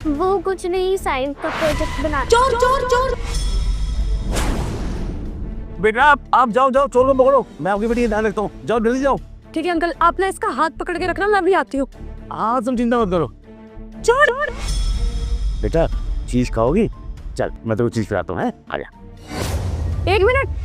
वो कुछ नहीं, साइंस का प्रोजेक्ट बना। चोर चोर चोर। बेटा आप जाओ जाओ, चोर को पकड़ो, मैं आपकी बेटी का ध्यान रखता हूँ। जाओ जल्दी जाओ। ठीक है अंकल, आप ना इसका हाथ पकड़ के रखना, मैं भी आती हूँ। हाँ तुम चिंता मत करो। चोर। बेटा चीज खाओगी? चल मैं तेरे को चीज खिलाता हूँ। आजा। 1 मिनट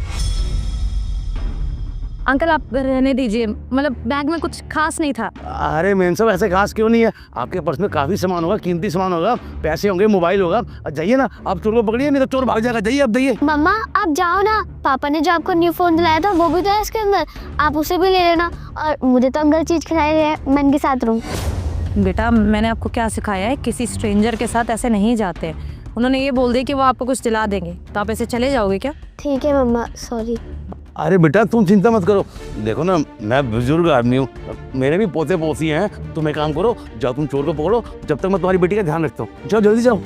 अंकल, आप रहने दीजिए, मतलब बैग में कुछ खास नहीं था। अरे मेन सब ऐसे खास क्यों नहीं है? आपके पर्स में काफी सामान होगा, कीमती सामान होगा, पैसे होंगे, मोबाइल होगा। जाइए ना, आप चोर को पकड़िए, नहीं तो चोर भाग जाएगा। जाइए अब जाइए। मम्मा आप जाओ ना, पापा ने जो आपको न्यू फोन दिलाया था वो भी तो है इसके अंदर, आप उसे भी ले लेना। और मुझे तो अंकल चीज खिलाई है, मैं इनके साथ रहूँ। बेटा मैंने आपको क्या सिखाया है, किसी स्ट्रेंजर के साथ ऐसे नहीं जाते। उन्होंने ये बोल दिया कि वो आपको कुछ दिला देंगे, तो आप ऐसे चले जाओगे क्या? ठीक है मम्मा, सॉरी। अरे बेटा तुम चिंता मत करो। देखो ना, मैं बुजुर्ग आदमी हूँ, मेरे भी पोते पोती हैं। तुम एक काम करो, जाओ तुम चोर को पकड़ो, जब तक मैं तुम्हारी बेटी का ध्यान रखता हूँ। जाओ जल्दी जाओ।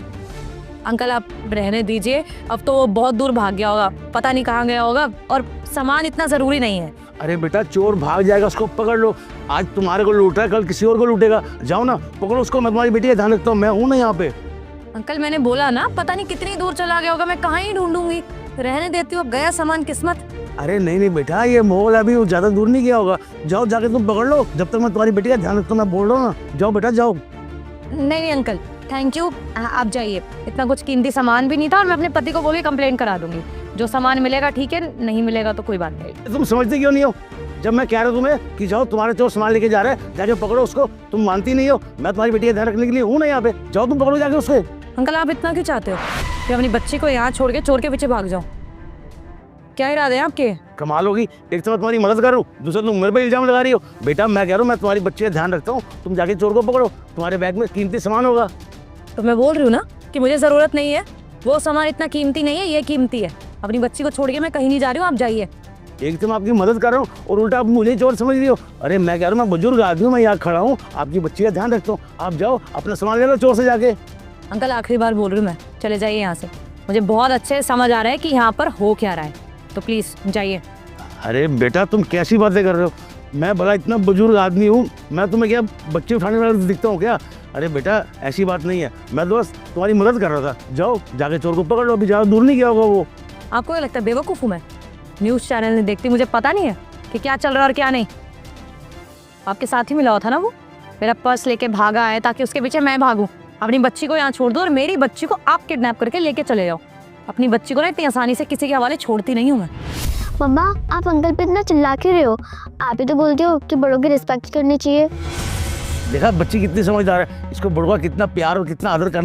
अंकल आप रहने दीजिए, अब तो वो बहुत दूर भाग गया होगा, पता नहीं कहाँ गया होगा, और सामान इतना ज़रूरी नहीं है। अरे बेटा चोर भाग जाएगा, उसको पकड़ लो। आज तुम्हारे को लूटा है, कल किसी और को लूटेगा। जाओ ना पकड़ो उसको, मैं तुम्हारी बेटी का ध्यान रखता हूँ। मैं हूँ ना यहाँ पे। अंकल मैंने बोला ना, पता नहीं कितनी दूर चला गया होगा, मैं कहाँ ही ढूंढूंगी। रहने देती हूँ, अब गया सामान किस्मत। अरे नहीं नहीं बेटा, ये मोबाइल अभी ज्यादा दूर नहीं गया होगा। जाओ जाके तुम पकड़ लो, जब तक मैं तुम्हारी बेटी का ध्यान रखता हूँ। मैं बोल रहा हूँ ना, जाओ बेटा जाओ। नहीं अंकल थैंक यू, आप जाइए। इतना कुछ कीमती सामान भी नहीं था, और मैं अपने पति को बोल के कंप्लेन करा दूंगी। जो सामान मिलेगा ठीक है, नहीं मिलेगा तो कोई बात नहीं। तुम समझते क्यों नहीं हो? जब मैं कह रहा हूँ तुम्हें कि जाओ, तुम्हारे चोर सामान लेके जा रहे हैं, जाके पकड़ो उसको, तुम मानती नहीं हो। मैं तुम्हारी बेटी का ध्यान रखने के लिए हूँ ना यहाँ पे। जाओ तुम पकड़ो जाके उसको। अंकल आप इतना क्यों चाहते हो कि अपनी बच्ची को यहाँ छोड़ के चोर के पीछे भाग जाओ? क्या इरादे हैं आपके? कमाल होगी, एक तो मैं तुम्हारी मदद कर रहा हूँ, दूसरा तुम मेरे पे इल्जाम लगा रही हो। बेटा मैं कह रहा हूँ, मैं तुम्हारी बच्ची का ध्यान रखता हूँ, तुम जाके चोर को पकड़ो। तुम्हारे बैग में कीमती सामान होगा। तो मैं बोल रही हूँ ना कि मुझे ज़रूरत नहीं है, वो सामान इतना कीमती नहीं है, ये कीमती है। अपनी बच्ची को छोड़ के मैं कहीं नहीं जा रही हूँ, आप जाइए। एक तो मैं आपकी मदद कर रहा हूँ और उल्टा आप मुझे चोर समझ रही हो। अरे मैं कह रहा हूँ, मैं बुजुर्ग आदमी हूँ, मैं यहाँ खड़ा हूँ, आपकी बच्ची का ध्यान रखता हूँ। आप जाओ अपना सामान ले लो चोर से जाके। अंकल आखिरी बार बोल रही हूँ मैं, चले जाइए यहाँ से। मुझे बहुत अच्छे से समझ आ रहा है कि यहाँ पर हो क्या रहा है, तो प्लीज़ जाइए। अरे बेटा तुम कैसी बातें कर रहे हो? मैं भला इतना बुजुर्ग आदमी हूँ, मैं तुम्हें क्या बच्चे उठाने वाला दिखता हूँ क्या? अरे बेटा ऐसी बात नहीं है, मैं दोस्त तुम्हारी मदद कर रहा था। जाओ जाके चोर को पकड़ लो, अभी ज़्यादा दूर नहीं गया होगा वो। आपको क्या लगता है बेवकूफ़ हूँ मैं? न्यूज़ चैनल नहीं देखती, मुझे पता नहीं है कि क्या चल रहा है और क्या नहीं। आपके साथ ही मिला हुआ था ना वो, मेरा पर्स लेके भागा है ताकि उसके पीछे मैं भागूं। अपनी बच्ची को यहाँ छोड़ दो और मेरी बच्ची को आप किडनैप करके लेके चले जाओ। अपनी बच्ची को ना इतनी आसानी से किसी के हवाले छोड़ती नहीं हूँ मैं। मम्मा आप अंकल पे इतना चिल्ला क्यों रहे हो? आप ही तो बोलते हो कि बड़ों की रिस्पेक्ट करनी चाहिए। देखा बच्ची कितनी समझदार है, इसको बड़ों का कितना प्यार और कितना आदर करना